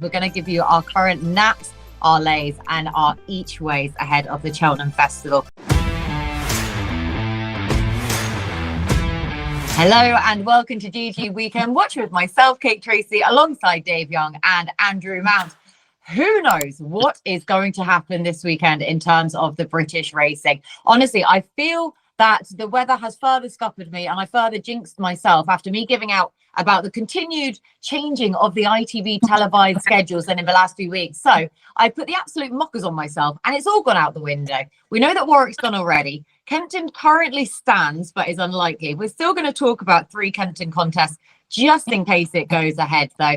We're going to give you our current naps, our lays, and our each ways ahead of the Cheltenham Festival. Hello and welcome to GG Weekend Watch with myself, Kate Tracy, alongside Dave Young and Andrew Mount. Who knows what is going to happen this weekend in terms of the British racing? Honestly, I feel that the weather has further scuppered me and I further jinxed myself after me giving out about the continued changing of the ITV televised schedules in the last few weeks. So I put the absolute mockers on myself and it's all gone out the window. We know that Warwick's done already. Kempton currently stands, but is unlikely. We're still going to talk about 3 Kempton contests just in case it goes ahead, though.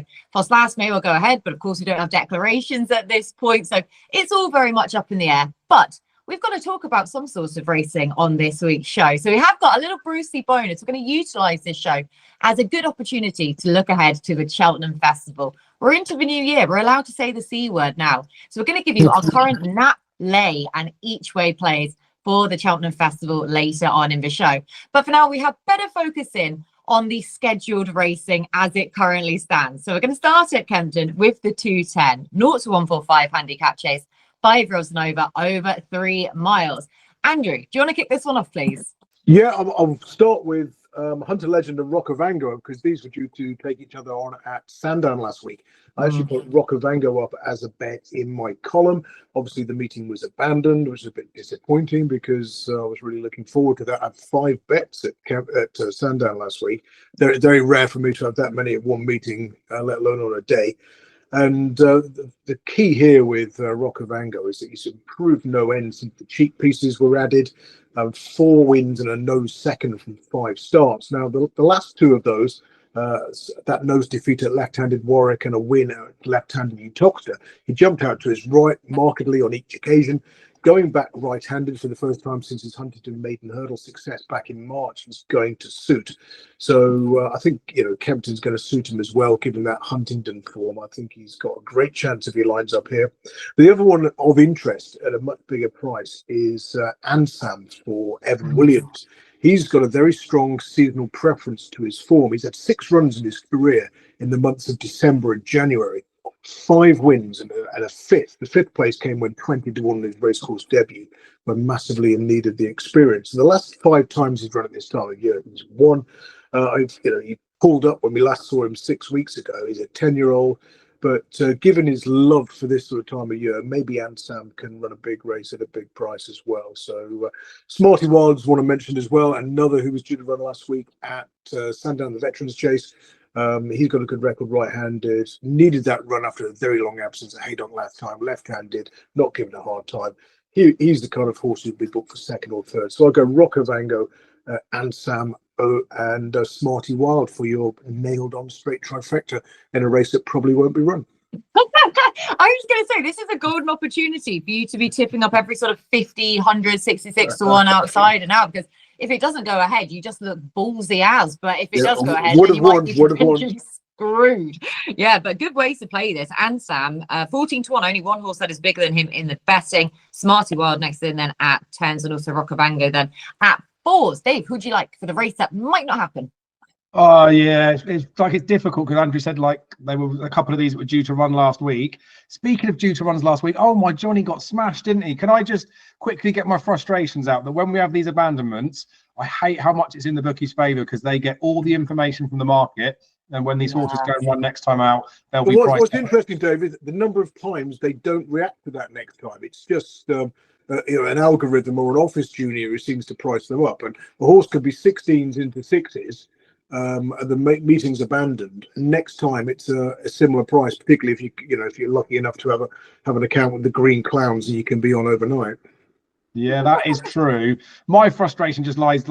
Last may well go ahead, but of course we don't have declarations at this point. So it's all very much up in the air. But we've got to talk about some sorts of racing on this week's show. So we have got a little Brucey bonus. We're going to utilise this show as a good opportunity to look ahead to the Cheltenham Festival. We're into the new year. We're allowed to say the C word now. So we're going to give you our current nap, lay and each way plays for the Cheltenham Festival later on in the show. But for now, we have better focusing on the scheduled racing as it currently stands. So we're going to start at Kempton with the 210, 0 to 145 handicap chase, 5 year olds and over 3 miles. Andrew, do you want to kick this one off, please? Yeah, I'll start with Hunter Legend and Roccovango because these were due to take each other on at Sandown last week. I actually put Roccovango up as a bet in my column. Obviously, the meeting was abandoned, which is a bit disappointing because I was really looking forward to that. I had 5 bets at Sandown last week. They're very rare for me to have that many at one meeting, let alone on a day. And the key here with Roccovango is that he's improved no end since the cheek pieces were added. 4 wins and a nose second from 5 starts. Now, the last 2 of those, that nose defeat at left-handed Warwick and a win at left-handed Uttoxeter, he jumped out to his right markedly on each occasion. Going back right-handed for the first time since his Huntington Maiden Hurdle success back in March is going to suit. So I think, Kempton's going to suit him as well, given that Huntington form. I think he's got a great chance if he lines up here. The other one of interest at a much bigger price is Annsam for Evan Williams. He's got a very strong seasonal preference to his form. He's had 6 runs in his career in the months of December and January. 5 wins and a 5th. The 5th place came when 20 to 1 in his racecourse debut, when massively in need of the experience. And the last 5 times he's run at this time of year, he's won. He pulled up when we last saw him 6 weeks ago. He's a 10-year-old, but given his love for this sort of time of year, maybe Annsam can run a big race at a big price as well. So Smarty Wilds want to mention as well, another who was due to run last week at Sandown, the Veterans Chase. He's got a good record right-handed, needed that run after a very long absence at Haydock last time, left-handed, not given a hard time. He's the kind of horse who'd be booked for 2nd or 3rd. So I'll go Roccovango, Annsam, and Smarty Wild for your nailed-on straight trifecta in a race that probably won't be run. I was going to say, this is a golden opportunity for you to be tipping up every sort of 50, 100, 66 to 1 outside and out, because if it doesn't go ahead, you just look ballsy as. But if it does go ahead, then you might be potentially screwed. Yeah, but good ways to play this. Annsam, 14 to 1, only 1 horse that is bigger than him in the betting. Smarty Wild next in, then at 10s, and also Roccovango then at 4s. Dave, who'd you like for the race that might not happen? Oh yeah, it's difficult because Andrew said they were a couple of these that were due to run last week. Speaking of due to runs last week, oh my Johnny got smashed, didn't he? Can I just quickly get my frustrations out that when we have these abandonments, I hate how much it's in the bookies' favour because they get all the information from the market, and when these horses go and run next time out, they'll be priced. What's interesting, David, the number of times they don't react to that next time. It's just an algorithm or an office junior who seems to price them up, and the horse could be 16s into 6s. The meeting's abandoned. Next time it's a similar price, particularly if you're lucky enough to have an account with the Green Clowns and you can be on overnight. Yeah, that is true. My frustration just lies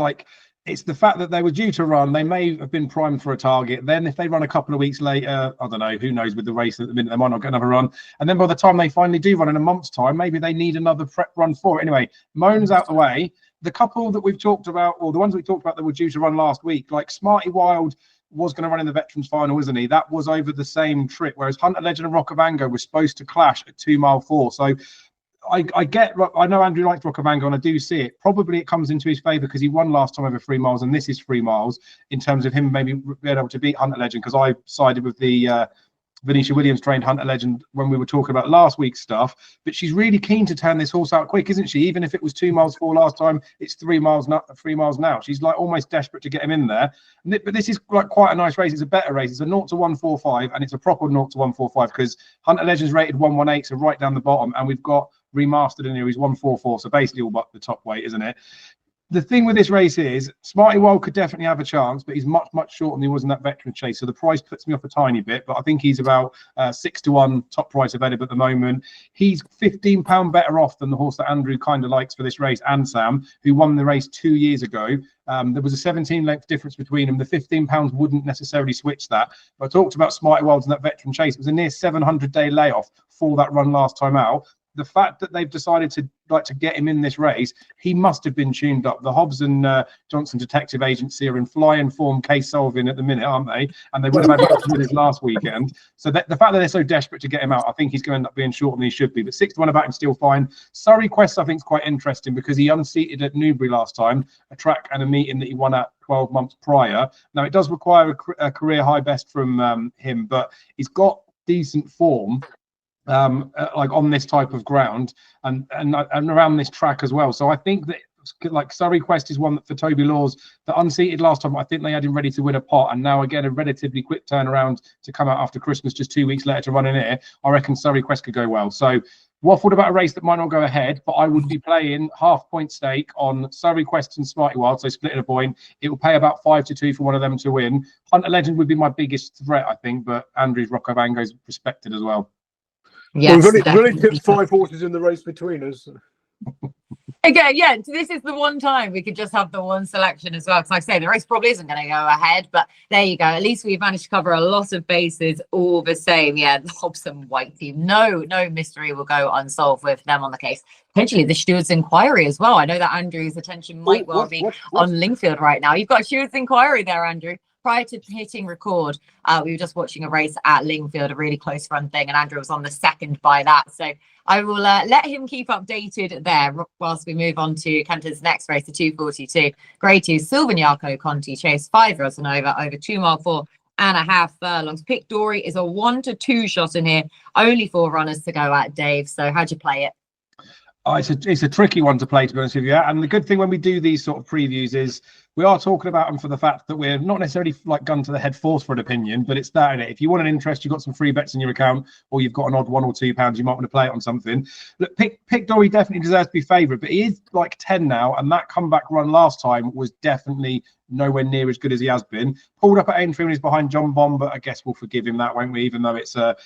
it's the fact that they were due to run. They may have been primed for a target. Then if they run a couple of weeks later, I don't know, who knows with the race at the minute, they might not get another run. And then by the time they finally do run in a month's time, maybe they need another prep run for it. Anyway, moans out the way. The couple that we've talked about, or the ones we talked about that were due to run last week, like Smarty Wild was going to run in the Veterans Final, isn't he? That was over the same trip, whereas Hunter Legend and Roccovango were supposed to clash at 2 mile 4. So I know Andrew likes Roccovango and I do see it. Probably it comes into his favour because he won last time over 3 miles and this is 3 miles in terms of him maybe being able to beat Hunter Legend, because I sided with the Venetia Williams trained Hunter Legend when we were talking about last week's stuff, but she's really keen to turn this horse out quick, isn't she? Even if it was 2 miles 4 last time, it's 3 miles now. She's like almost desperate to get him in there. But this is like quite a nice race. It's a better race. It's a 0 to 145, and it's a proper 0 to 145 because Hunter Legend's rated 118, so right down the bottom, and we've got remastered in here. He's 144, so basically all but the top weight, isn't it? The thing with this race is Smarty Wild could definitely have a chance, but he's much shorter than he was in that veteran chase. So the price puts me off a tiny bit, but I think he's about 6 to 1 top price available at the moment. He's £15 better off than the horse that Andrew kind of likes for this race, Annsam, who won the race 2 years ago. There was a 17 length difference between them. The £15 wouldn't necessarily switch that. But I talked about Smarty Wilds in that veteran chase. It was a near 700-day layoff for that run last time out. The fact that they've decided to get him in this race, he must have been tuned up. The Hobbs and Johnson Detective Agency are in flying form case solving at the minute, aren't they? And they would have had winners last weekend. So the fact that they're so desperate to get him out, I think he's going to end up being shorter than he should be. But 6 to 1 about him still fine. Surrey Quest, I think, is quite interesting because he unseated at Newbury last time, a track and a meeting that he won at 12 months prior. Now, it does require a career high best from him, but he's got decent form. Like on this type of ground and around this track as well. So I think that like Surrey Quest is one that for Toby Laws that unseated last time. I think they had him ready to win a pot, and now again a relatively quick turnaround to come out after Christmas, just 2 weeks later to run in here. I reckon Surrey Quest could go well. So waffled about a race that might not go ahead, but I would be playing half-point stake on Surrey Quest and Smarty Wild, so split a point. It will pay about 5 to 2 for one of them to win. Hunter Legend would be my biggest threat, I think, but Andrew's Roccovango is respected as well. Yes, we've only tipped 5 horses in the race between us. Again, yeah, this is the one time we could just have the one selection as well. Because like I say, the race probably isn't going to go ahead, but there you go. At least we've managed to cover a lot of bases all the same. Yeah, the Hobson White team. No mystery will go unsolved with them on the case. Potentially the Stewards Inquiry as well. I know that Andrew's attention might be on Lingfield right now. You've got a Stewards Inquiry there, Andrew. Prior to hitting record, we were just watching a race at Lingfield, a really close run thing, and Andrew was on the second by that. So I will let him keep updated there whilst we move on to Kempton's next race, the 242. Grade 2, Silvagnaco Conti Chase, 5 rods and over 2 mile 4.5 furlongs. Pic D'Orhy is a 1 to 2 shot in here. Only 4 runners to go at, Dave. So how'd you play it? Oh, it's a tricky one to play, to be honest with you. And the good thing when we do these sort of previews is we are talking about them for the fact that we're not necessarily like gun to the head force for an opinion, but it's that in it. If you want an interest, you've got some free bets in your account, or you've got an odd £1 or £2, you might want to play it on something. Look, Pic D'Orhy definitely deserves to be favourite, but he is like 10 now, and that comeback run last time was definitely nowhere near as good as he has been. Pulled up at Aintree when he's behind Jonbon, but I guess we'll forgive him that, won't we? Even though it's a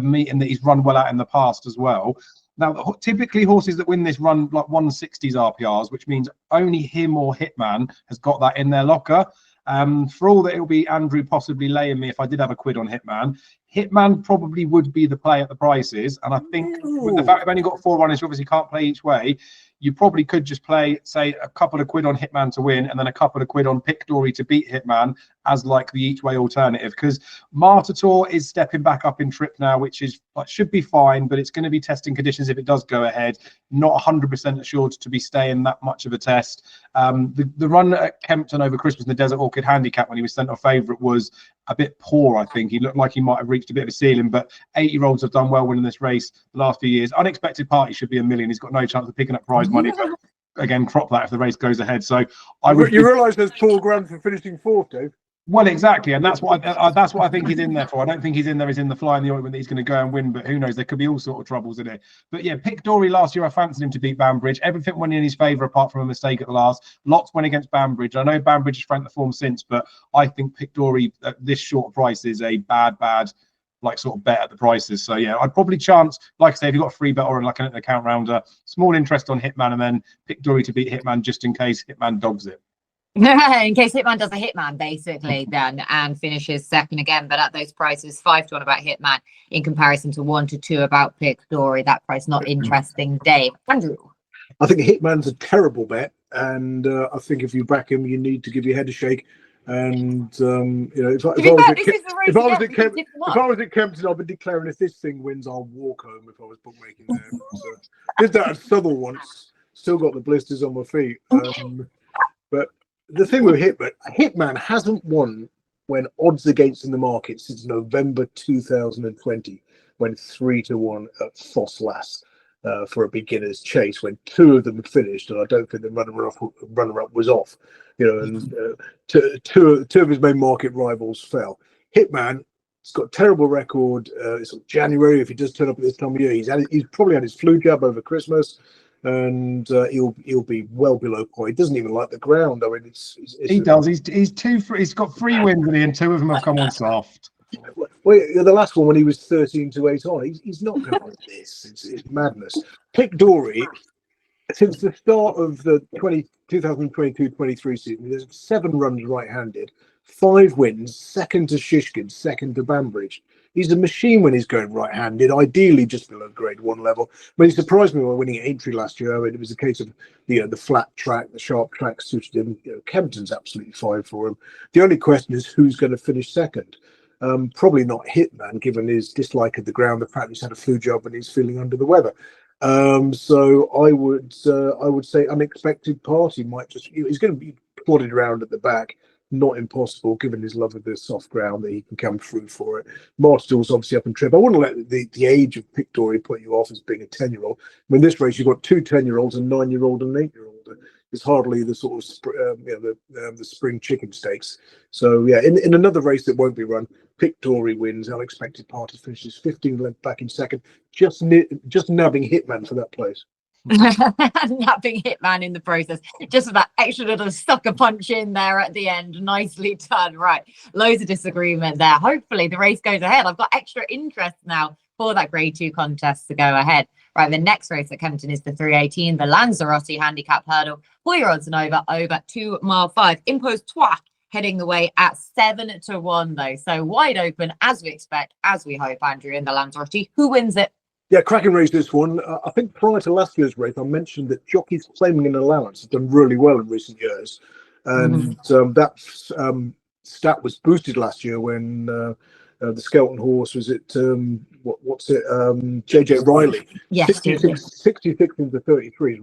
meeting that he's run well at in the past as well. Now, typically horses that win this run like 160s RPRs, which means only him or Hitman has got that in their locker. For all that it'll be Andrew possibly laying me if I did have a quid on Hitman. Hitman probably would be the play at the prices. And I think with the fact we've only got 4 runners, you obviously can't play each way. You probably could just play, say, a couple of quid on Hitman to win and then a couple of quid on Pic D'Orhy to beat Hitman as like the each way alternative. Because Martator is stepping back up in trip now, which is should be fine, but it's going to be testing conditions if it does go ahead. Not 100% assured to be staying that much of a test. The run at Kempton over Christmas in the Desert Orchid Handicap when he was sent off favourite was a bit poor, I think. He looked like he might have reached a bit of a ceiling, but 8-year-olds have done well winning this race the last few years. Unexpected Party should be $1 million. He's got no chance of picking up prize money, but again, crop that if the race goes ahead. So you realise there's £4 for finishing 4th, Dave? Well, exactly, and that's what I think he's in there for. I don't think he's in there as in the fly in the ointment that he's going to go and win, but who knows? There could be all sort of troubles in it. But yeah, Pic D'Orhy last year, I fancied him to beat Banbridge. Everything went in his favour apart from a mistake at the last. Lots went against Banbridge. I know Banbridge has franked the form since, but I think Pic D'Orhy at this short price is a bad like sort of bet at the prices. So yeah, I'd probably chance, like I say, if you've got a free bet or like an account rounder, small interest on Hitman and then Pic D'Orhy to beat Hitman just in case Hitman dogs it. In case Hitman does a Hitman, basically, then, and finishes second again. But at those prices, 5 to 1 about Hitman in comparison to 1 to 2 about Pic D'Orhy. That price not interesting, Dave. Andrew. I think Hitman's a terrible bet, and I think if you back him, you need to give your head a shake. And you know, if I was at Kempton, I'd be declaring if this thing wins, I'll walk home. If I was bookmaking there, did that at Southall once. Still got the blisters on my feet, but. The thing with Hitman hasn't won when odds against in the market since November 2020 went 3-1 at Foss for a beginner's chase when 2 of them had finished, and I don't think the runner-up was off. You know, and two of his main market rivals fell. Hitman, it's got a terrible record. It's January. If he does turn up at this time of year, he's probably had his flu jab over Christmas, and he'll be well below par. He doesn't even like the ground. I mean, he does. He's got 3 wins and 2 of them have come on soft. Well, the last one when he was 13-8 on, he's not going to like this. It's madness. Pic D'Orhy, since the start of the 2022-23 season, there's 7 runs right-handed, 5 wins, second to Shishkin, second to Banbridge. He's a machine when he's going right-handed, ideally just below grade 1 level. But he surprised me by winning at Aintree last year. I mean, it was a case of the flat track, the sharp track suited him. Kempton's absolutely fine for him. The only question is who's going to finish second. Probably not Hitman, given his dislike of the ground, the fact he's had a flu job and he's feeling under the weather. So I would say Unexpected Party might he's going to be plodded around at the back. Not impossible, given his love of the soft ground, that he can come through for it. Martindale's obviously up and trip. I wouldn't let the age of Pic D'Orhy put you off as being a 10-year-old. I mean, this race you've got 2 10-year-olds, a 9-year-old and an 8-year-old. It's hardly the sort of the spring chicken stakes. So yeah, in another race that won't be run, Pic D'Orhy wins. Unexpected Party finishes 15 lengths back in second, just nabbing Hitman for that place. Nabbing Hitman in the process, just with that extra little sucker punch in there at the end. Nicely done. Right, loads of disagreement there. Hopefully the race goes ahead. I've got extra interest now for that grade 2 contest to go ahead. Right, the next race at Kempton is the 318, the Lanzarote handicap hurdle. 4-year odds and over 2 mile 5. Impose Trois heading the way at 7-1 though. So wide open as we expect, as we hope, Andrew, in the Lanzarote. Who wins it? Yeah, cracking race this one. I think prior to last year's race, I mentioned that jockeys claiming an allowance have done really well in recent years. And that stat was boosted last year when the skeleton horse was it JJ Riley, Yes, 66 into 33,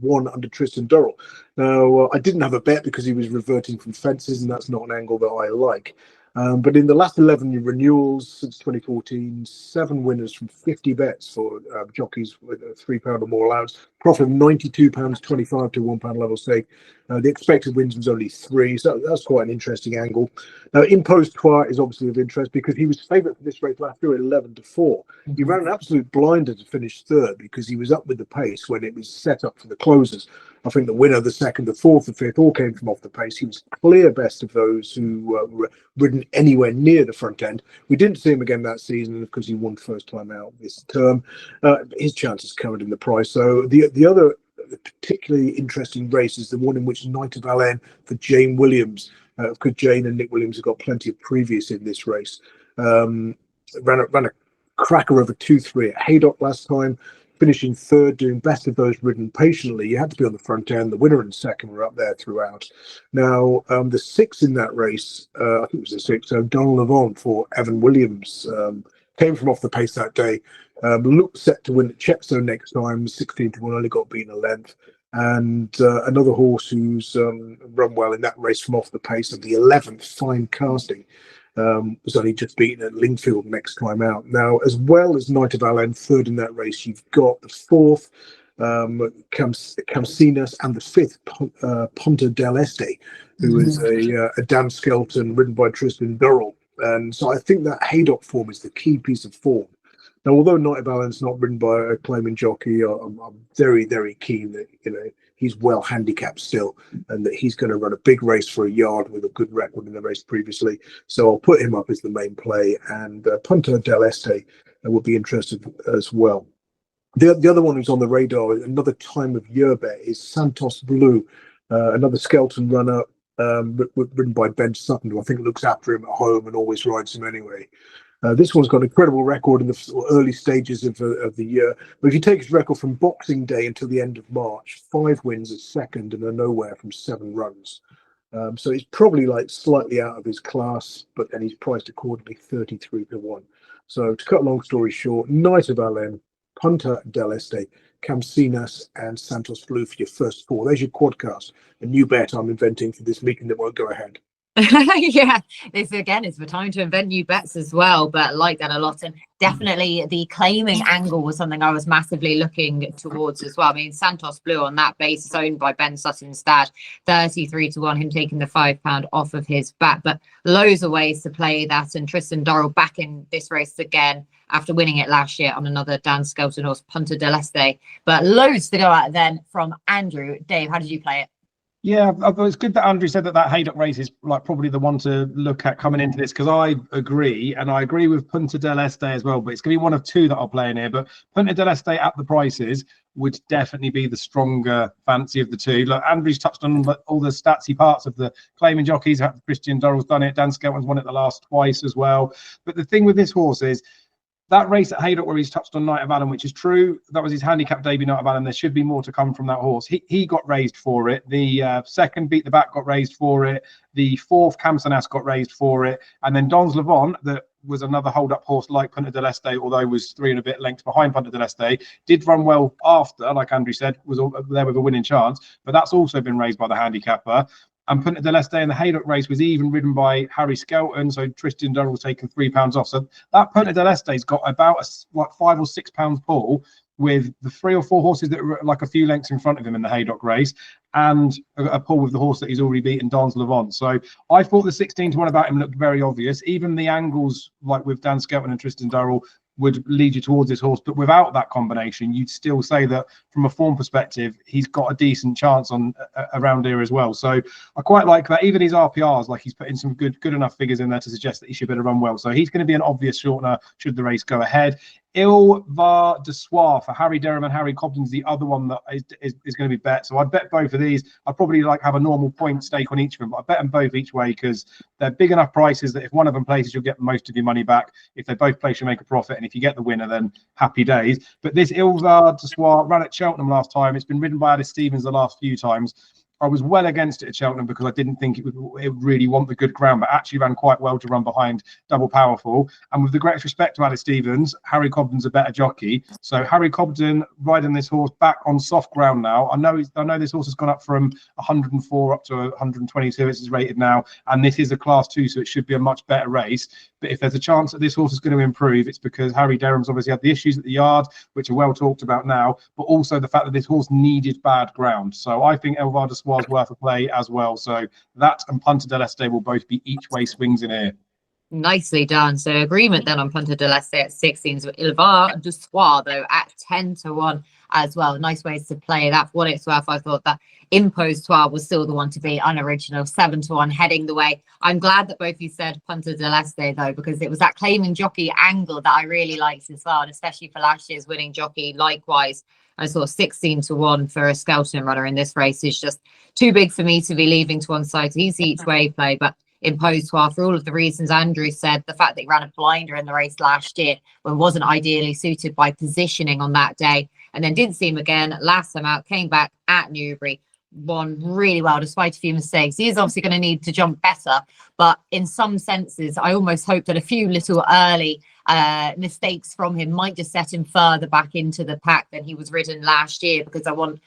won under Tristan Durrell. Now I didn't have a bet because he was reverting from fences, and that's not an angle that I like. But in the last 11 renewals since 2014, 7 winners from 50 bets for jockeys with a £3 or more allowance. Profit of £92.25 to £1 level stake. The expected wins was only 3, so that's quite an interesting angle. Now, Impose Trois is obviously of interest because he was favourite for this race last year at 11-4. He ran an absolute blinder to finish 3rd because he was up with the pace when it was set up for the closers. I think the winner, the 2nd, the 4th, the 5th all came from off the pace. He was clear best of those who were ridden anywhere near the front end. We didn't see him again that season because he won first time out this term. His chances covered in the price. So the other particularly interesting race is the one in which Knight of Allen for Jane Williams, because Jane and Nick Williams have got plenty of previous in this race. Ran a cracker over 2-3 at Haydock last time, finishing 3rd, doing best of those ridden patiently. You had to be on the front end. The winner and 2nd were up there throughout. Now, the 6th in that race, I think it was the 6th, Donald Levant for Evan Williams, came from off the pace that day. Looked set to win at Chepstow next time, 16-1, only got beaten a length. And another horse who's run well in that race from off the pace of the 11th, Fine Casting, was only just beaten at Lingfield next time out. Now, as well as Knight of Allen, 3rd in that race, you've got the 4th, Camsinas, and the 5th, Punta del Este, who is a Dan Skelton ridden by Tristan Durrell. And so I think that Haydock form is the key piece of form. Now, although Knight of Allen's not ridden by a claiming jockey, I'm very, very keen that he's well handicapped still, and that he's going to run a big race for a yard with a good record in the race previously. So I'll put him up as the main play, and Punta del Este will be interested as well. The other one who's on the radar, another time of year bet, is Santos Blue, another Skelton runner, ridden by Ben Sutton, who I think looks after him at home and always rides him anyway. This one's got an incredible record in the early stages of the year. But if you take his record from Boxing Day until the end of March, 5 wins at 2nd and a nowhere from 7 runs. So he's probably slightly out of his class, but then he's priced accordingly 33-1. So to cut a long story short, Knight of Allen, Punta del Este, Camsinas, and Santos Blue for your first 4. There's your quadcast, a new bet I'm inventing for this meeting that won't go ahead. Yeah, this again is the time to invent new bets as well, but I like that a lot. And definitely the claiming angle was something I was massively looking towards as well. I mean, Santos Blue on that basis, owned by Ben Sutton's dad, 33-1, him taking the £5 off of his bat. But loads of ways to play that. And Tristan Dorrell back in this race again after winning it last year on another Dan Skelton horse, Punta del Este. But loads to go at then from Andrew. Dave, how did you play it? Yeah, it's good that Andrew said that Haydock race is like probably the one to look at coming into this, because I agree, and I agree with Punta del Este as well, but it's going to be one of two that I'll play in here. But Punta del Este at the prices would definitely be the stronger fancy of the two. Look, Andrew's touched on all the statsy parts of the claiming jockeys. Christian Dorrell's done it. Dan Skelton's won it the last twice as well. But the thing with this horse is, that race at Haydock where he's touched on Night of Adam, which is true, that was his handicap debut, Night of Adam. There should be more to come from that horse. He got raised for it. The second Beat the Back got raised for it. The fourth Camsonas got raised for it. And then Dons Levant, that was another hold-up horse like Punta del Este, although was 3 and a bit lengths behind Punta del Este, did run well after, like Andrew said, was there with a winning chance. But that's also been raised by the handicapper. And Punta del Este in the Haydock race was even ridden by Harry Skelton, so Tristan Dorrell was taking £3 off. So that Punta del Este's got about like £5 or £6 pull, with the 3 or 4 horses that were like a few lengths in front of him in the Haydock race, and a pull with the horse that he's already beaten, Dons Levant. So I thought the 16-1 about him looked very obvious. Even the angles, like with Dan Skelton and Tristan Dorrell, would lead you towards this horse, but without that combination, you'd still say that from a form perspective, he's got a decent chance on around here as well. So I quite like that. Even his RPRs, like he's put in some good enough figures in there to suggest that he should better run well. So he's going to be an obvious shortener should the race go ahead. Il Va de Soir for Harry Derham and Harry Cobden's the other one that is going to be bet. So I'd bet both of these. I'd probably like have a normal point stake on each of them, but I bet them both each way because they're big enough prices that if one of them places, you'll get most of your money back. If they both place, you'll make a profit. And if you get the winner, then happy days. But this Il Va de Soir ran at Cheltenham last time. It's been ridden by Alice Stevens the last few times. I was well against it at Cheltenham because I didn't think it would really want the good ground, but actually ran quite well to run behind Double Powerful. And with the greatest respect to Alice Stevens, Harry Cobden's a better jockey. So Harry Cobden riding this horse back on soft ground now. I know this horse has gone up from 104 up to 122. It's rated now, and this is a Class 2, so it should be a much better race. But if there's a chance that this horse is going to improve, it's because Harry Derham's obviously had the issues at the yard, which are well talked about now, but also the fact that this horse needed bad ground. So I think El Vardis was worth a play as well. So that and Punta del Este will both be each way swings in here. Nicely done. So agreement then on Punta del Este at 16. So Il Va de Soir though at 10-1 as well. Nice ways to play that. For what it's worth, I thought that Impostoire was still the one to be unoriginal, 7-1 heading the way. I'm glad that both of you said Punta del Este though, because it was that claiming jockey angle that I really liked as well, and especially for last year's winning jockey. Likewise, I saw 16-1 for a Skelton runner in this race is just too big for me to be leaving to one side. So he's the each way play, but Impostoire, for all of the reasons Andrew said, the fact that he ran a blinder in the race last year when wasn't ideally suited by positioning on that day, and then didn't see him again last time out, came back at Newbury, won really well despite a few mistakes. He is obviously going to need to jump better, but in some senses I almost hope that a few little early mistakes from him might just set him further back into the pack than he was ridden last year, because I want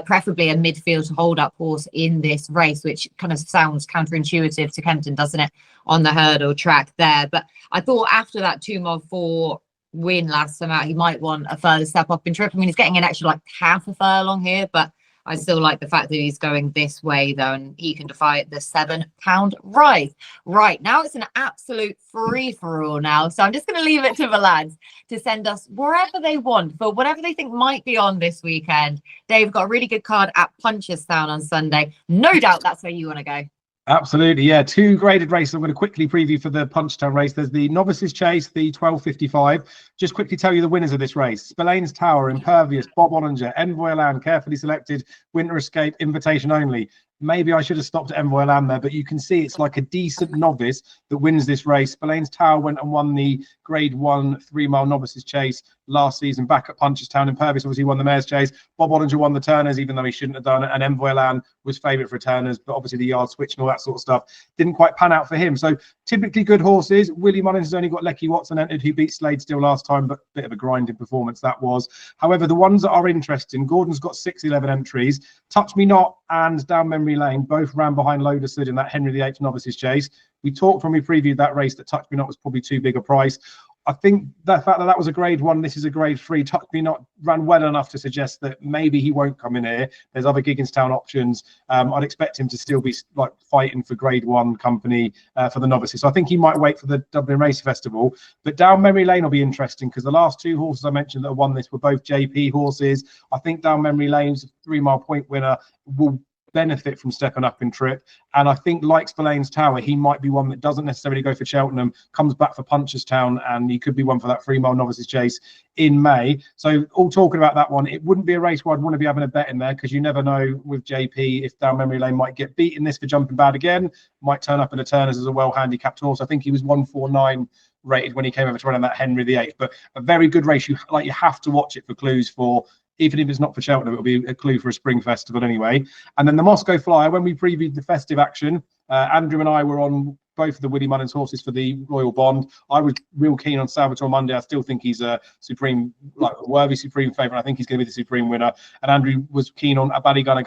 preferably a midfield hold up horse in this race, which kind of sounds counterintuitive to Kempton, doesn't it, on the hurdle track there. But I thought after that 2-4 win last time out, he might want a further step up in trip. I mean, he's getting an extra like half a furlong here, but I still like the fact that he's going this way though, and he can defy the £7 rise. Right, now it's an absolute free-for-all now, so I'm just going to leave it to the lads to send us wherever they want for whatever they think might be on this weekend. They've got a really good card at Punchestown on Sunday. No doubt that's where you want to go. Absolutely, yeah. 2 graded races I'm going to quickly preview for the Punchestown race. There's the Novices Chase, the 12.55. Just quickly tell you the winners of this race. Spillane's Tower, Impervious, Bob Ollinger, Envoy Land, carefully selected, Winter Escape, Invitation Only. Maybe I should have stopped at Envoy Land there, but you can see it's like a decent novice that wins this race. Spillane's Tower went and won the Grade 1 3-mile Novices Chase last season back at Punchestown. Impervious obviously won the Mayor's Chase. Bob Ollinger won the Turners, even though he shouldn't have done it. And Envoy Land was favourite for Turners, but obviously the yard switch and all that sort of stuff didn't quite pan out for him. So typically good horses. Willie Mullins has only got Lecky Watson entered, who beat Slade Still last time, but a bit of a grinding performance that was. However, the ones that are interesting, Gordon's got 6-11 entries. Touch Me Not and Down Memory Lane both ran behind Loderswood in that Henry VIII Novices Chase. We talked when we previewed that race that Touch Me Not was probably too big a price. I think the fact that that was a grade 1, this is a grade 3, Touch Me Not ran well enough to suggest that maybe he won't come in here. There's other Gigginstown options. I'd expect him to still be like fighting for grade 1 company for the novices. So I think he might wait for the Dublin Race Festival. But Down Memory Lane will be interesting because the last 2 horses I mentioned that won this were both JP horses. I think Down Memory Lane's 3 mile point winner will benefit from stepping up in trip, and I think like Spillane's Tower, he might be one that doesn't necessarily go for Cheltenham, comes back for Punchestown, and he could be one for that 3 mile novices chase in May. So all talking about that one, it wouldn't be a race where I'd want to be having a bet in there because you never know with JP if Down Memory Lane might get beat in this for jumping bad again, might turn up in the Turners as a well handicapped horse. I think he was 149 rated when he came over to run in that Henry VIII, but a very good race. You have to watch it for clues for. Even if it's not for Cheltenham, it'll be a clue for a spring festival anyway. And then the Moscow Flyer, when we previewed the festive action, Andrew and I were on both of the Willie Mullins horses for the Royal Bond. I was real keen on Salvatore Monday. I still think he's a supreme, like a worthy supreme favourite. I think he's going to be the supreme winner. And Andrew was keen on Ballygunner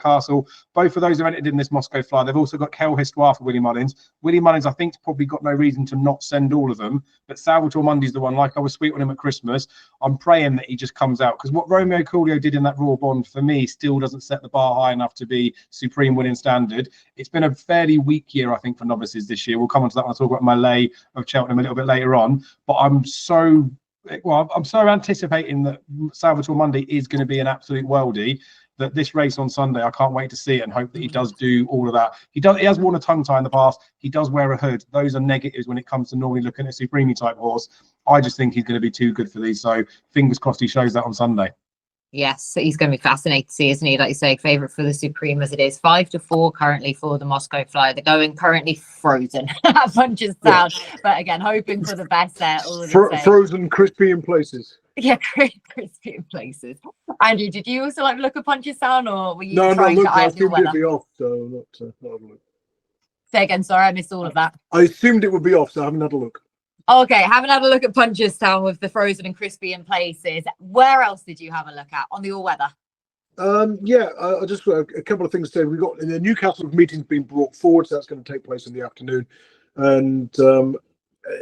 Castle. Both of those are entered in this Moscow Flyer. They've also got Kel Histoire for Willie Mullins. Willie Mullins, I think, probably got no reason to not send all of them. But Salvatore Monday's the one. Like I was sweet on him at Christmas. I'm praying that he just comes out because what Romeo Coolio did in that Royal Bond for me still doesn't set the bar high enough to be supreme winning standard. It's been a fairly weak year, I think, for novices this year. We'll come on to that when I talk about my lay of Cheltenham a little bit later on. But I'm so anticipating that Salvatore Monday is going to be an absolute worldie. That this race on Sunday, I can't wait to see it and hope that he does do all of that. He has worn a tongue tie in the past. He does wear a hood. Those are negatives when it comes to normally looking at a Supreme type horse. I just think he's going to be too good for these. So fingers crossed he shows that on Sunday. Yes, he's going to be fascinating to see, isn't he? Like you say, favourite for the Supreme as it is. 5-4 currently for the Moscow Flyer. They're going currently frozen at Punchestown, but again, hoping for the best there. All of the frozen, crispy in places. Yeah, crispy in places. Andrew, did you also like look at Punchestown, or were you trying to eye up your weather? I assumed it would be off, so not a look. Say again, sorry, I missed all of that. I assumed it would be off, so I haven't had a look. Okay, haven't had a look at Punchestown with the frozen and crispy in places. Where else did you have a look at on the all-weather? I just got a couple of things to say. We've got the Newcastle meeting's been brought forward, so that's going to take place in the afternoon. And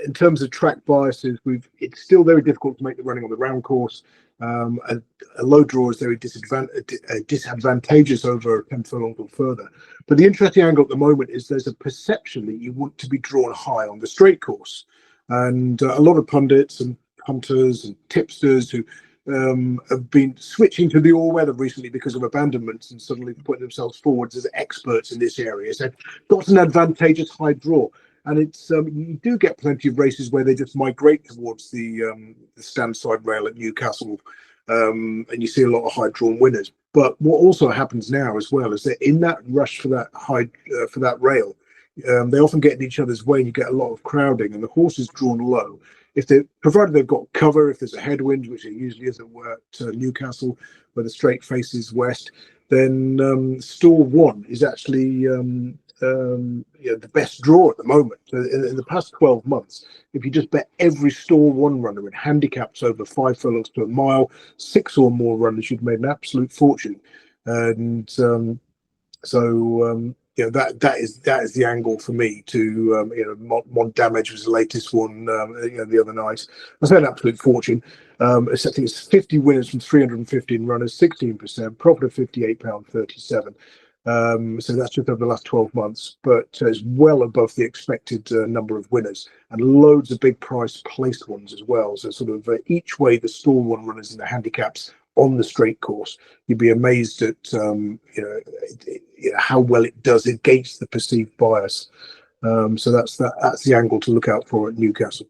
in terms of track biases, it's still very difficult to make the running on the round course. A low draw is very disadvantageous over a 10 furlongs or further. But the interesting angle at the moment is there's a perception that you want to be drawn high on the straight course. And a lot of pundits and punters and tipsters who have been switching to the all-weather recently because of abandonments and suddenly putting themselves forwards as experts in this area. So got an advantageous high draw. And it's you do get plenty of races where they just migrate towards the stand side rail at Newcastle, and you see a lot of high drawn winners. But what also happens now as well is that in that rush for that for that rail, they often get in each other's way, and you get a lot of crowding, and the horse is drawn low. If they, provided they've got cover, if there's a headwind, which it usually is at Newcastle, where the straight faces west, then stall 1 is actually the best draw at the moment. In the past 12 months, if you just bet every stall 1 runner in handicaps over 5 furlongs to a mile, 6 or more runners, you've made an absolute fortune. And that is the angle for me to Mont Damage was the latest one the other night. I said an absolute fortune. I think it's 50 winners from 315 runners, 16%, profit of £58.37. So that's just over the last 12 months, but it's well above the expected number of winners, and loads of big price placed ones as well. So sort of each way the stall 1 runners in the handicaps on the straight course, you'd be amazed at how well it does against the perceived bias. So that's the angle to look out for at Newcastle.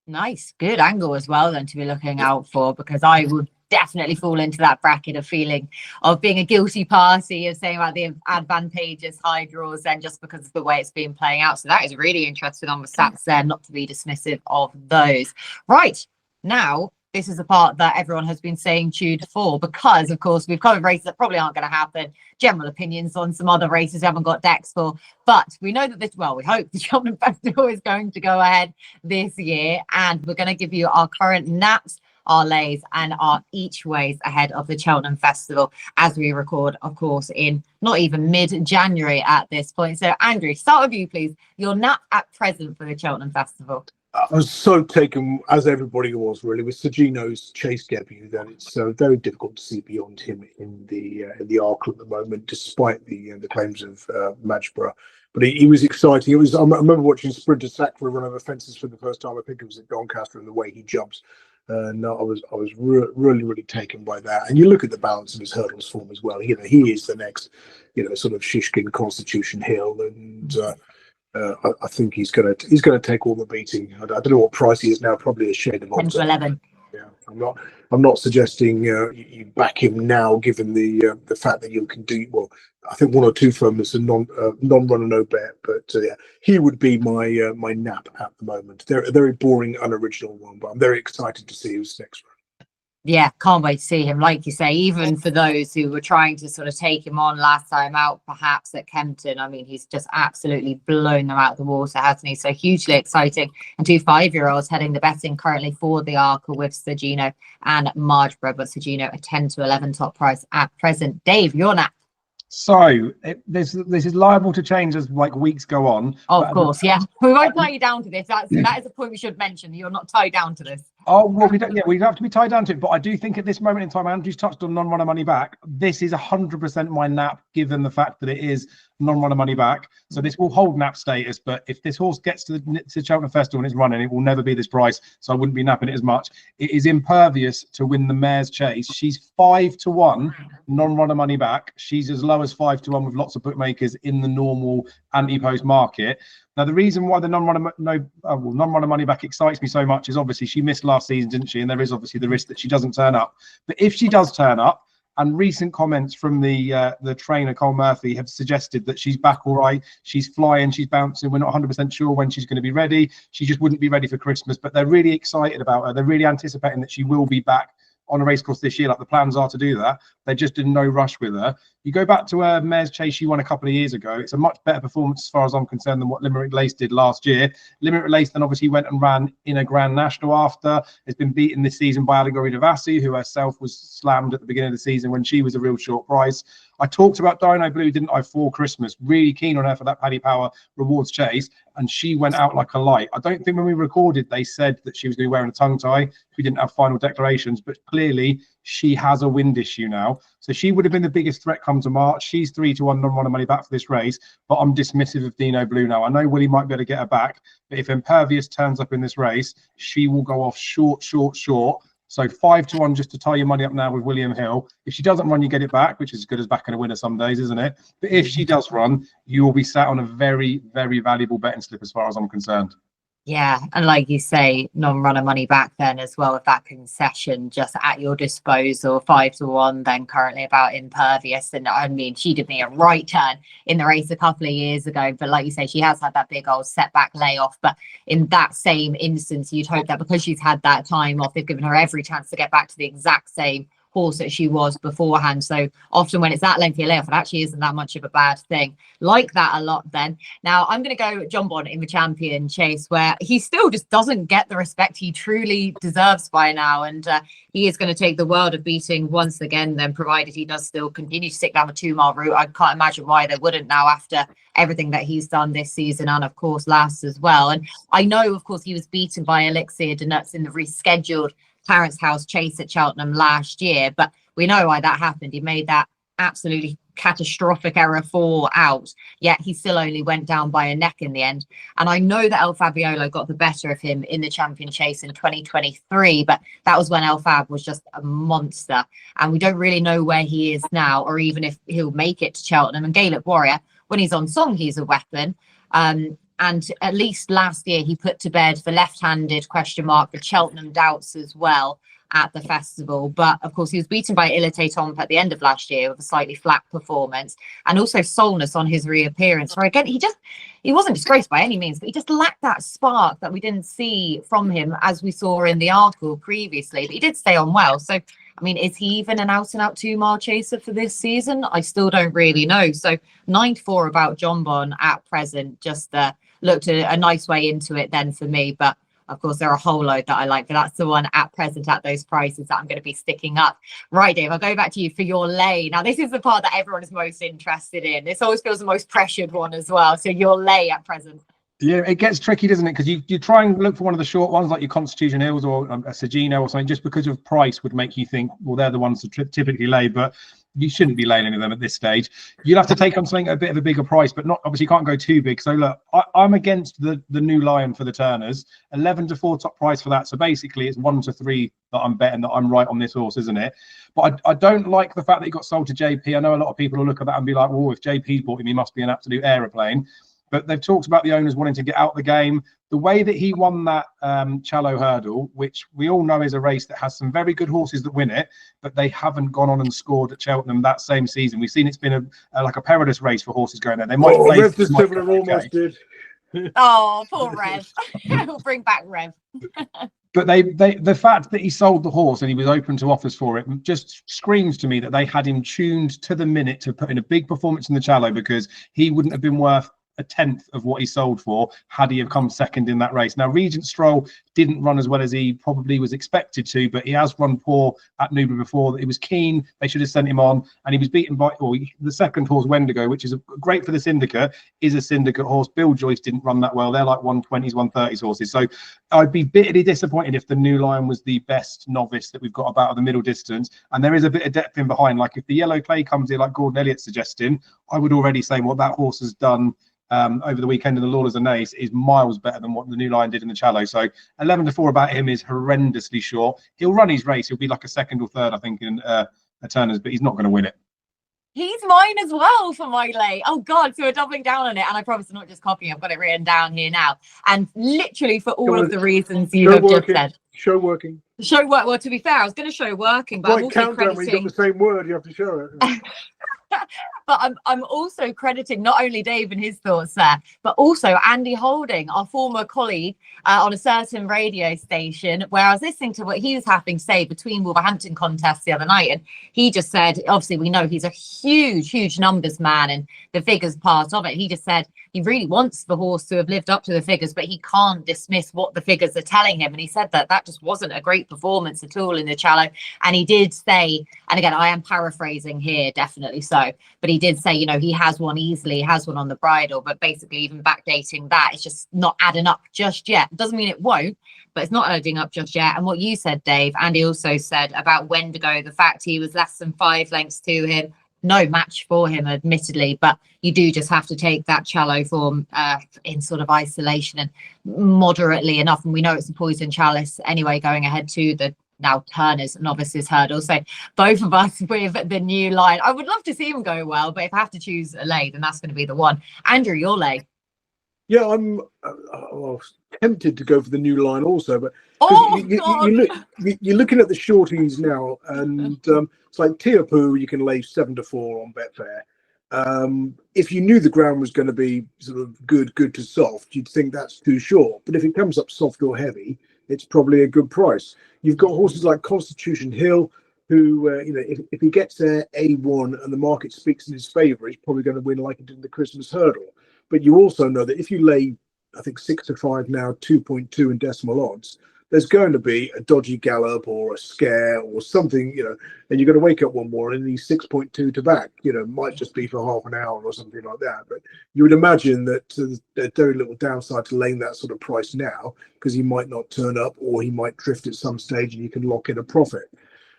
Nice, good angle as well then to be looking out for, because I would definitely fall into that bracket of feeling of being a guilty party of saying about the advantageous high draws then just because of the way it's been playing out. So that is really interesting on the stats there, not to be dismissive of those. Right, now this is the part that everyone has been saying tuned for, because of course we've covered races that probably aren't going to happen, general opinions on some other races we haven't got decks for, but we know that we hope the Cheltenham Festival is going to go ahead this year, and we're going to give you our current naps our Lays and our each ways ahead of the Cheltenham Festival as we record, of course, in not even mid-January at this point. So, Andrew, start with you, please. Your nap at present for the Cheltenham Festival. I was so taken, as everybody was really, with Sir Gino's chase debut, that it's very difficult to see beyond him in the Arkle at the moment, despite the claims of Matchborough. But he was exciting. It was. I remember watching Sprinter sack for a run over fences for the first time. I think it was at Doncaster, and the way he jumps. And I was really taken by that. And you look at the balance of his hurdles form as well. You know, he is the next, sort of Shishkin Constitution Hill, and I think he's gonna take all the beating. I don't know what price he is now. Probably a shade of 10 to 11. Yeah, I'm not suggesting you back him now, given the fact that you can do well. I think 1 or 2 from us are non-runner, no bet. But yeah, he would be my my nap at the moment. They're a very boring, unoriginal one, but I'm very excited to see who's next round. Yeah, can't wait to see him. Like you say, even for those who were trying to sort of take him on last time out, perhaps at Kempton, I mean, he's just absolutely blown them out of the water, hasn't he? So hugely exciting. And 2 5-year-olds heading the betting currently for the Arkle with Sir Gino and Margeborough, but Sir Gino a 10 to 11 top price at present. Dave, your nap. So this is liable to change as like weeks go on. Oh, of course, yeah. We won't tie you down to this. That is a point we should mention. You're not tied down to this. Oh, well, we don't. Yeah, we don't have to be tied down to it. But I do think at this moment in time, Andrew's touched on non-runner money back. This is 100% my nap, given the fact that it is non-runner money back. So this will hold nap status. But if this horse gets to Cheltenham Festival and it's running, it will never be this price. So I wouldn't be napping it as much. It is Impervious to win the mare's chase. She's 5 to 1 non-runner money back. She's as low as 5 to 1 with lots of bookmakers in the normal anti-post market. Now, the reason why the non-runner money back excites me so much is obviously she missed last season, didn't she? And there is obviously the risk that she doesn't turn up. But if she does turn up, and recent comments from the trainer, Cole Murphy, have suggested that she's back all right. She's flying, she's bouncing. We're not 100% sure when she's going to be ready. She just wouldn't be ready for Christmas, but they're really excited about her. They're really anticipating that she will be back on a racecourse this year. Like the plans are to do that. They're just in no rush with her. You go back to her mare's chase she won a couple of years ago. It's a much better performance as far as I'm concerned than what Limerick Lace did last year. Limerick Lace then obviously went and ran in a Grand National after. Has been beaten this season by Allegory Devassi, who herself was slammed at the beginning of the season when she was a real short price. I talked about Dino Blue, didn't I, for Christmas? Really keen on her for that Paddy Power rewards chase, and she went out like a light. I don't think when we recorded they said that she was going to be wearing a tongue tie. We didn't have final declarations, but clearly she has a wind issue now. So she would have been the biggest threat come to March. She's 3 to 1 non-runner money back for this race, but I'm dismissive of Dino Blue now. I know Willie might be able to get her back, but if Impervious turns up in this race, she will go off short. So 5 to 1 just to tie your money up now with William Hill. If she doesn't run, you get it back, which is as good as backing a winner some days, isn't it? But if she does run, you will be sat on a very, very valuable betting slip as far as I'm concerned. Yeah, and like you say, non-runner money back then as well with that concession just at your disposal. 5 to 1 then currently about Impervious. And I mean, she did me a right turn in the race a couple of years ago, but like you say, she has had that big old setback layoff. But in that same instance, you'd hope that because she's had that time off, they've given her every chance to get back to the exact same horse that she was beforehand. So often when it's that lengthy a layoff, it actually isn't that much of a bad thing. Like that a lot then. Now I'm going to go Jonbon in the champion chase, where he still just doesn't get the respect he truly deserves by now, and he is going to take the world of beating once again then, provided he does still continue to stick down the 2-mile route. I can't imagine why they wouldn't now after everything that he's done this season and of course last as well. And I know of course he was beaten by Elixir de Nuts in the rescheduled Clarence House chase at Cheltenham last year, but we know why that happened. He made that absolutely catastrophic error 4 out, yet he still only went down by a neck in the end. And I know that El Fabiolo got the better of him in the champion chase in 2023, but that was when El Fab was just a monster, and we don't really know where he is now, or even if he'll make it to Cheltenham. And Gaelic Warrior, when he's on song, he's a weapon. And at least last year he put to bed the left-handed the Cheltenham doubts as well at the festival. But of course he was beaten by Ilite Tomp at the end of last year with a slightly flat performance, and also Solness on his reappearance, where again he wasn't disgraced by any means, but he just lacked that spark that we didn't see from him as we saw in the Arkle previously. But he did stay on well. So I mean, is he even an out-and-out 2-mile chaser for this season? I still don't really know. So 9-4 about Jonbon at present, just looked a nice way into it then for me. But Of course, there are a whole load that I like, but that's the one at present at those prices that I'm going to be sticking up. Right, Dave, I'll go back to you for your lay. Now, this is the part that everyone is most interested in. This always feels the most pressured one as well. So your lay at present. Yeah, it gets tricky, doesn't it? Because you try and look for one of the short ones like your Constitution Hills or a Gino or something, just because of price would make you think, well, they're the ones that typically lay, but you shouldn't be laying any of them at this stage. You'll have to take on something a bit of a bigger price, but not obviously you can't go too big. So look, I'm against the new Lion for the Turners, 11-4 top price for that. So basically it's 1-3 that I'm betting that I'm right on this horse, isn't it? But I don't like the fact that he got sold to JP. I know a lot of people will look at that and be like, well, if JP's bought him, he must be an absolute aeroplane. But they've talked about the owners wanting to get out the game. The way that he won that Challow Hurdle, which we all know is a race that has some very good horses that win it, but they haven't gone on and scored at Cheltenham that same season. We've seen it's been like a perilous race for horses going there. They might play. Rev the Similar almost did. Oh, poor Rev. We'll bring back Rev. But the fact that he sold the horse and he was open to offers for it just screams to me that they had him tuned to the minute to put in a big performance in the Challow, because he wouldn't have been worth a tenth of what he sold for had he have come second in that race. Now, Regent Stroll didn't run as well as he probably was expected to, but he has run poor at Newbury before. He was keen. They should have sent him on, and he was beaten by the second horse, Wendigo, which is great for the syndicate, is a syndicate horse. Bill Joyce didn't run that well. They're like 120s, 130s horses. So I'd be bitterly disappointed if the New Lion was the best novice that we've got about at the middle distance, and there is a bit of depth in behind. Like if the Yellow Clay comes in like Gordon Elliott's suggesting, I would already say what that horse has done over the weekend in the Lawlers and Nays is miles better than what the New Lion did in the Challow. So 11-4 about him is horrendously short. He'll run his race. He'll be like a second or third, I think, in a Turner's, but he's not going to win it. He's mine as well for my lay. Oh God, so we're doubling down on it, and I promise I'm not just copying. I've got it written down here now, and literally for all of the reasons you have just said. Show working. Show work. Well, to be fair, I was going to show working, but I'm also crediting. When you got the same word, you have to show it. But I'm also crediting not only Dave and his thoughts there, but also Andy Holding, our former colleague on a certain radio station, where I was listening to what he was having to say between Wolverhampton contests the other night. And he just said, obviously, we know he's a huge numbers man and the figures part of it. He just said he really wants the horse to have lived up to the figures, but he can't dismiss what the figures are telling him. And he said that just wasn't a great performance at all in the Challow. And he did say, and again, I am paraphrasing here, definitely so, but he did say, you know, he has one easily, has one on the bridle, but basically even backdating that, it's just not adding up just yet. Doesn't mean it won't, but it's not adding up just yet. And what you said, Dave, Andy also said about Wendigo, the fact he was less than 5 lengths to him, no match for him, admittedly, but you do just have to take that Challow form in sort of isolation and moderately enough. And we know it's a poison chalice anyway, going ahead to the now Turner's novices hurdle. So both of us with the New Lion, I would love to see him go well, but if I have to choose a lay, then that's going to be the one. Andrew, your lay. Yeah, I'm tempted to go for the New Lion also, but you're looking at the shorties now, and it's like Teapu, you can lay 7-4 on Betfair. If you knew the ground was going to be sort of good to soft, you'd think that's too short. But if it comes up soft or heavy, it's probably a good price. You've got horses like Constitution Hill, who, you know, if he gets there A1 and the market speaks in his favour, he's probably going to win like he did in the Christmas hurdle. But you also know that if you lay, I think 6-5 now, 2.2 in decimal odds, there's going to be a dodgy gallop or a scare or something, you know, and you're going to wake up one morning and he's 6.2 to back, you know, might just be for half an hour or something like that. But you would imagine that there's very little downside to laying that sort of price now, because he might not turn up or he might drift at some stage and you can lock in a profit.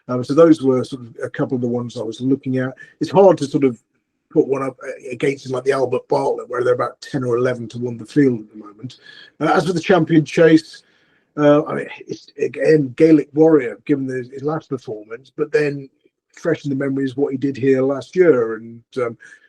So those were sort of a couple of the ones I was looking at. It's hard to sort of put one up against him like the Albert Bartlett, where they're about 10 or 11 to 1 the field at the moment. As for the Champion Chase, I mean, it's again Gaelic Warrior, given his last performance, but then fresh in the memories what he did here last year, and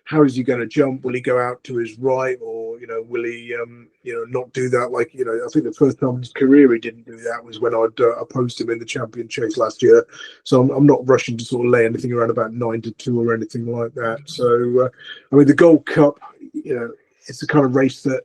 how is he going to jump? Will he go out to his right, or you know, will he not do that? Like, you know, I think the first time in his career he didn't do that was when I'd opposed him in the Champion Chase last year. So I'm not rushing to sort of lay anything around about 9-2 or anything like that. So I mean, the Gold Cup, you know, it's the kind of race that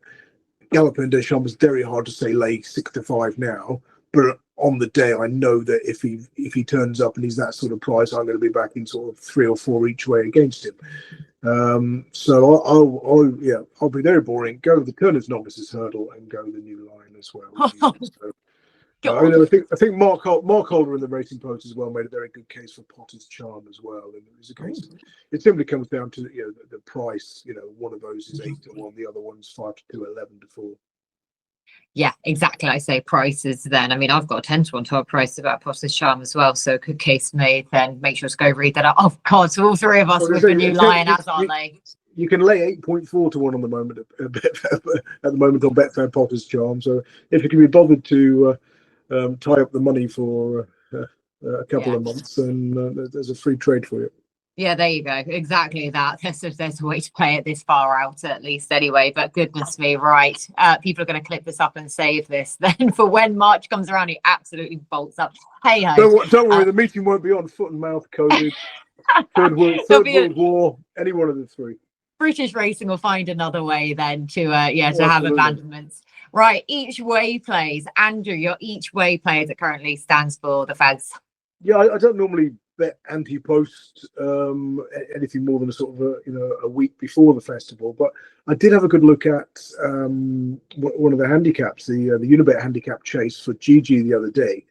Galopin Des Champs is very hard to say lay 6-5 now, but on the day I know that if he turns up and he's that sort of price, I'm going to be back in sort of 3 or 4 each way against him. So I'll be very boring. Go to the Turner's Novices Hurdle and go the New Lion as well. So I think Mark Holder in the Racing Post as well made a very good case for Potter's Charm as well. And it was a case. It simply comes down to the price. One of those is 8-1, the other one's 5 to 2, 11 to 4. Yeah, exactly. I say prices then. I mean, I've got a 10-1 to our price about Potter's Charm as well. So good case made. Then make sure to go read that out. Oh God, so all three of us with the new lion, as are they? You can lay 8.4 to 1 on the moment at the moment on Betfair Potter's Charm. So if you can be bothered to tie up the money for a couple of months, then there's a free trade for you. Yeah, there you go. Exactly that. There's a way to play it this far out, at least anyway. But goodness me, right. People are going to clip this up and save this then for when March comes around, he absolutely bolts up. Hey ho. Don't worry, the meeting won't be on foot and mouth COVID, Third World War, any one of the three. British racing will find another way then to have abandonments. Right, each way plays. Andrew, your each way plays that currently stands for the Fags. Yeah, I don't normally bet anti-post anything more than a week before the festival, but I did have a good look at one of the handicaps, the Unibet handicap chase for GG the other day,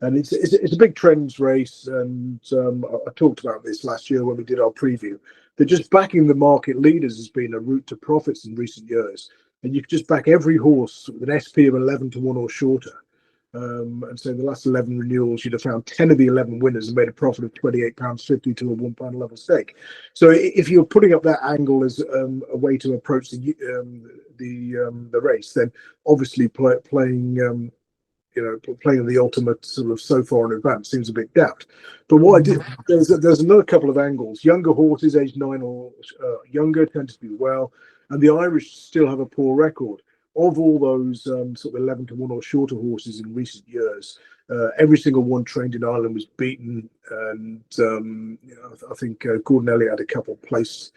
and it's a big trends race, and I talked about this last year when we did our preview. That just backing the market leaders has been a route to profits in recent years, and you can just back every horse with an SP of 11 to 1 or shorter. And so in the last 11 renewals, you'd have found 10 of the 11 winners and made a profit of £28.50 to a £1 level stake. So if you're putting up that angle as a way to approach the race, then obviously playing the ultimate sort of so far in advance seems a bit daft. But what I did, there's another couple of angles. Younger horses, aged 9 or younger, tend to do well, and the Irish still have a poor record. Of all those sort of 11 to 1 or shorter horses in recent years, every single one trained in Ireland was beaten, and I think Gordon Elliott had a couple placed,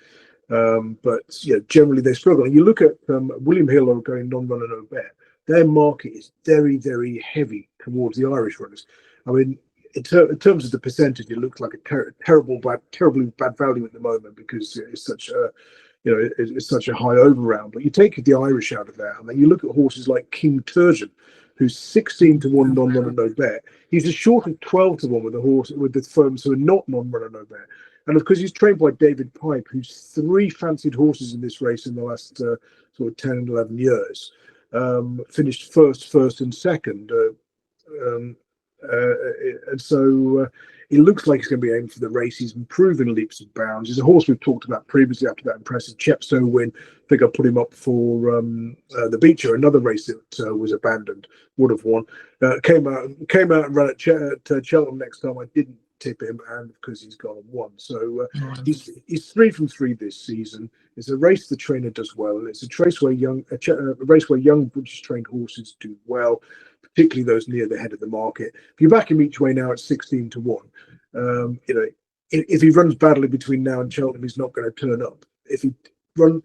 but generally they struggle. And you look at William Hill or going non-runner no bet, their market is very, very heavy towards the Irish runners. I mean, in terms of the percentage, it looks like a terribly bad value at the moment because it's such a it's such a high over round. But you take the Irish out of that, and then you look at horses like King Turgeon, who's 16 to 1 non-runner no bet. He's a short of 12 to 1 with the firms who are not non-runner no bet. And of course, he's trained by David Pipe, who's 3 fancied horses in this race in the last sort of 10 and 11 years. Finished first and second. And so it looks like he's going to be aiming for the race. He's improving leaps and bounds. He's a horse we've talked about previously after that impressive Chepstow win. I think I put him up for the Beecher, another race that was abandoned, would have won. Came out and ran at Cheltenham next time. I didn't tip him, and because he's gone and won. So he's 3 from 3 this season. It's a race the trainer does well, and it's a race where young British trained horses do well, particularly those near the head of the market. If you back him each way now at 16 to 1, if he runs badly between now and Cheltenham, he's not going to turn up. If he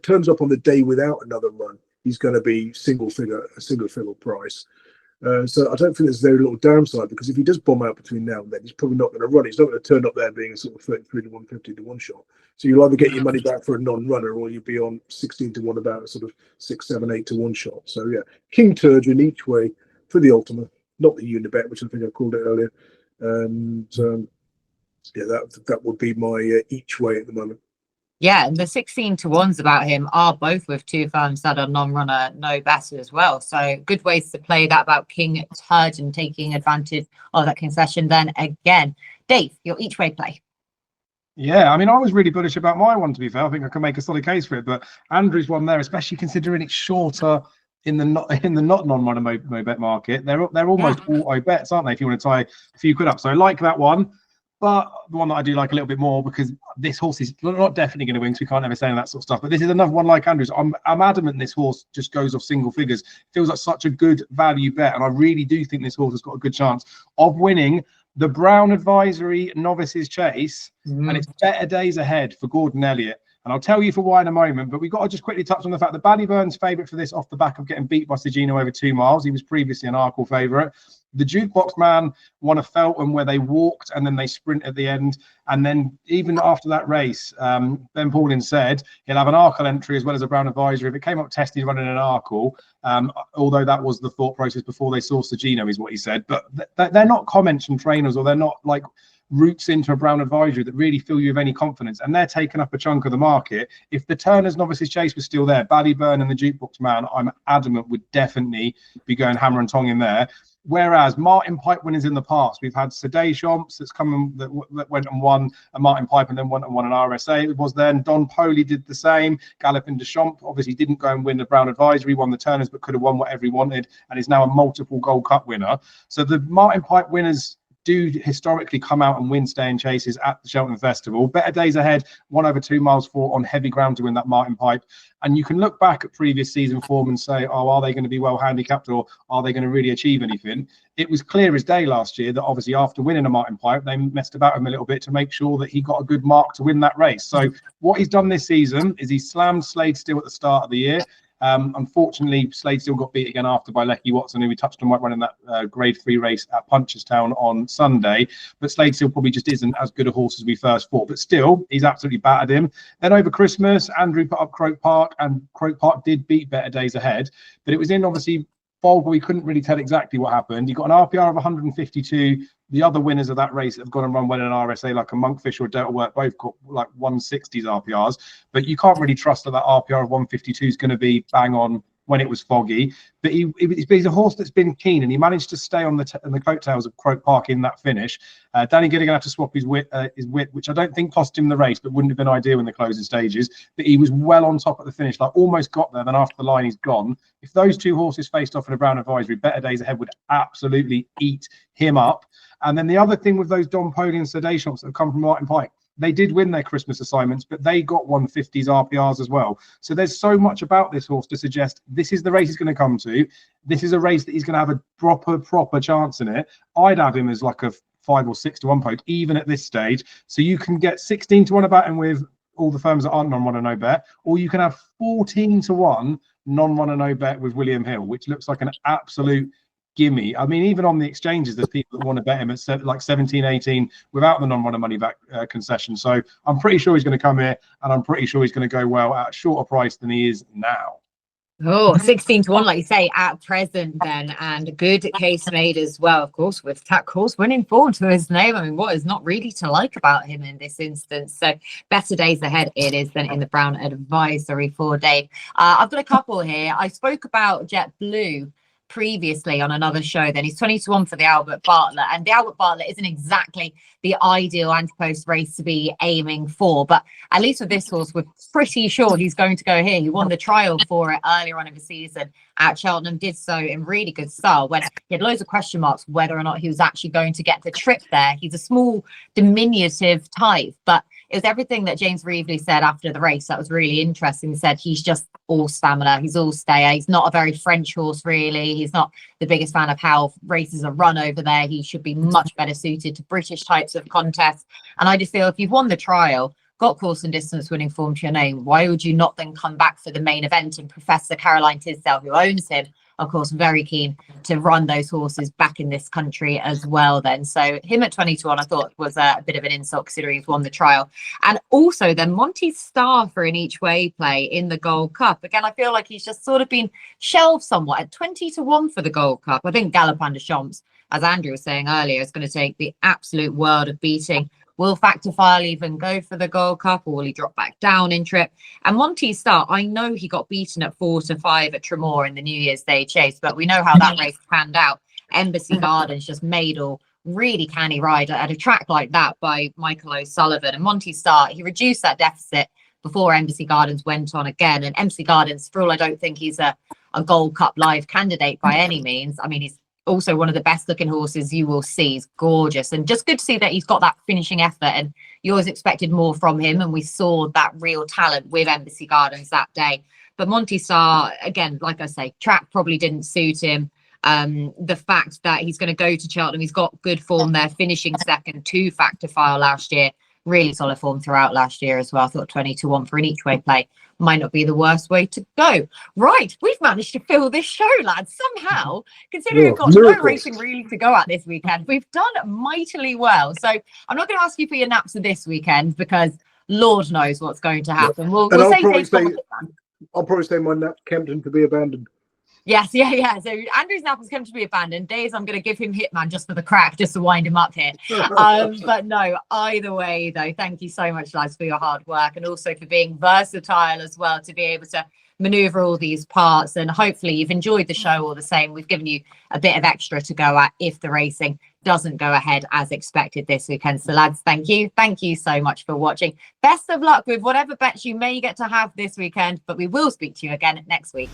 turns up on the day without another run, he's going to be a single figure price. So I don't think there's very little downside, because if he does bomb out between now and then, he's probably not going to run. He's not going to turn up there being a sort of 33 to 150 to 1 shot. So you'll either get your money back for a non-runner, or you'll be on 16 to 1 about a sort of 6, 7, 8 to 1 shot. So yeah, King Turgeon each way for the ultimate, not the Unibet, which I think I called it earlier. And that would be my each way at the moment. Yeah, and the 16 to 1s about him are both with 2 firms that are non-runner no bet as well. So good ways to play that about King Turgeon taking advantage of that concession then again. Dave, your each way play. Yeah, I mean, I was really bullish about my one, to be fair. I think I can make a solid case for it, but Andrew's one there, especially considering it's shorter in the not non-runner no bet market. They're almost all I bets, aren't they, if you want to tie a few quid up. So I like that one. But the one that I do like a little bit more, because this horse is not definitely going to win, so we can't ever say that sort of stuff. But this is another one like Andrew's. I'm adamant this horse just goes off single figures. Feels like such a good value bet, and I really do think this horse has got a good chance of winning the Brown Advisory Novices Chase, and it's better days ahead for Gordon Elliott. And I'll tell you for why in a moment, but we've got to just quickly touch on the fact that Ballyburn's favourite for this off the back of getting beat by Gino over 2 miles. He was previously an Arkle favourite. The Jukebox Man won a Felton where they walked and then they sprint at the end. And then even after that race, Ben Paulin said he'll have an Arkle entry as well as a Brown Advisory. If it came up tested running an Arkle, although that was the thought process before they saw Gino, is what he said. But they're not comments from trainers, or they're not like routes into a Brown Advisory that really fill you with any confidence, and they're taking up a chunk of the market. If the Turners Novices Chase was still there, Ballyburn and the Jukebox Man, I'm adamant would definitely be going hammer and tong in there. Whereas Martin Pipe winners in the past, we've had Seday Chomps that's come that went and won a Martin Pipe and then went and won an RSA. It was then Don Poley did the same. Galloping Deschamps obviously didn't go and win the Brown Advisory, won the Turners, but could have won whatever he wanted, and is now a multiple Gold Cup winner. So the Martin Pipe winners do historically come out and win staying chases at the Cheltenham Festival. Better Days Ahead, 1 over 2 miles for on heavy ground to win that Martin Pipe. And you can look back at previous season form and say, oh, are they going to be well handicapped, or are they going to really achieve anything? It was clear as day last year that obviously after winning a Martin Pipe, they messed about him a little bit to make sure that he got a good mark to win that race. So what he's done this season is he slammed Slade Still at the start of the year. Unfortunately, Slade Still got beat again after by Lecky Watson, who we touched on, might run in that grade 3 race at Punchestown on Sunday. But Slade Still probably just isn't as good a horse as we first thought. But still, he's absolutely battered him. Then over Christmas, Andrew put up Croke Park, and Croke Park did beat Better Days Ahead. But it was in obviously fog where we couldn't really tell exactly what happened. He got an RPR of 152. The other winners of that race have gone and run well in an RSA, like a Monkfish or Delta Work, both got like 160s RPRs. But you can't really trust that RPR of 152 is going to be bang on when it was foggy. But he's a horse that's been keen, and he managed to stay on the coattails of Croke Park in that finish. Danny Gilligan had to swap his whip, which I don't think cost him the race, but wouldn't have been ideal in the closing stages. But he was well on top at the finish, like almost got there. Then after the line, he's gone. If those two horses faced off in a Brown Advisory, Better Days Ahead would absolutely eat him up. And then the other thing with those Don Poley and Seday Shops that have come from Martin Pike, they did win their Christmas assignments, but they got 150s RPRs as well. So there's so much about this horse to suggest this is the race he's going to come to. This is a race that he's going to have a proper chance in it. I'd have him as like a 5 or 6 to 1 poke, even at this stage. So you can get 16 to 1 about him with all the firms that aren't non-run and no bet, or you can have 14 to 1 non-run and no bet with William Hill, which looks like an absolute gimme. I mean, even on the exchanges, there's people that want to bet him at like 17, 18 without the non-runner money back concession. So I'm pretty sure he's going to come here, and I'm pretty sure he's going to go well at a shorter price than he is now. Oh, 16 to 1, like you say, at present then, and a good case made as well, of course, with that course winning forward to his name. I mean, what is not really to like about him in this instance? So Better Days Ahead it is then in the Brown Advisory for Dave. I've got a couple here. I spoke about JetBlue previously on another show. Then he's 20 to 1 for the Albert Bartlett, and the Albert Bartlett isn't exactly the ideal anti-post race to be aiming for, but at least with this horse we're pretty sure he's going to go here. He won the trial for it earlier on in the season at Cheltenham, did so in really good style when he had loads of question marks whether or not he was actually going to get the trip there. He's a small diminutive type, but it was everything that James Reevely said after the race that was really interesting. He said he's just all stamina, he's all stayer, he's not a very French horse really, he's not the biggest fan of how races are run over there. He should be much better suited to British types of contests. And I just feel if you've won the trial, got course and distance winning form to your name, why would you not then come back for the main event? And Professor Caroline Tisdale, who owns him, of course, very keen to run those horses back in this country as well then. So him at 20 to 1, I thought was a bit of an insult considering he's won the trial. And also then Monty Star for an each way play in the Gold Cup. Again, I feel like he's just sort of been shelved somewhat at 20 to 1 for the Gold Cup. I think Galopin Des Champs, as Andrew was saying earlier, is going to take the absolute world of beating. Will Factor File even go for the Gold Cup, or will he drop back down in trip? And Monty Star, I know he got beaten at 4 to 5 at Tremor in the New Year's Day chase, but we know how that race panned out. Embassy Gardens just made all really canny ride at a track like that by Michael O'Sullivan. And Monty Star, he reduced that deficit before Embassy Gardens went on again. And Embassy Gardens, for all I don't think he's a Gold Cup live candidate by any means. I mean, he's also one of the best looking horses you will see. He's gorgeous, and just good to see that he's got that finishing effort, and you always expected more from him, and we saw that real talent with Embassy Gardens that day. But Monty Star, again, like I say, track probably didn't suit him. The fact that he's going to go to Cheltenham, he's got good form there, finishing second to Factor File last year, really solid form throughout last year as well. I thought 20-1 for an each way play might not be the worst way to go. Right, we've managed to fill this show, lads, somehow, considering we've got no racing really to go at this weekend. We've done mightily well. So I'm not going to ask you for your naps of this weekend, because Lord knows what's going to happen. We'll I'll probably say my nap Kempton to be abandoned. Yes, yeah. So Andrew's nap has come to be abandoned. Days, I'm going to give him Hitman just for the crack, just to wind him up here. But no, either way, though, thank you so much, guys, for your hard work, and also for being versatile as well, to be able to maneuver all these parts. And hopefully you've enjoyed the show all the same. We've given you a bit of extra to go at if the racing doesn't go ahead as expected this weekend. So lads, thank you so much for watching. Best of luck with whatever bets you may get to have this weekend, but we will speak to you again next week.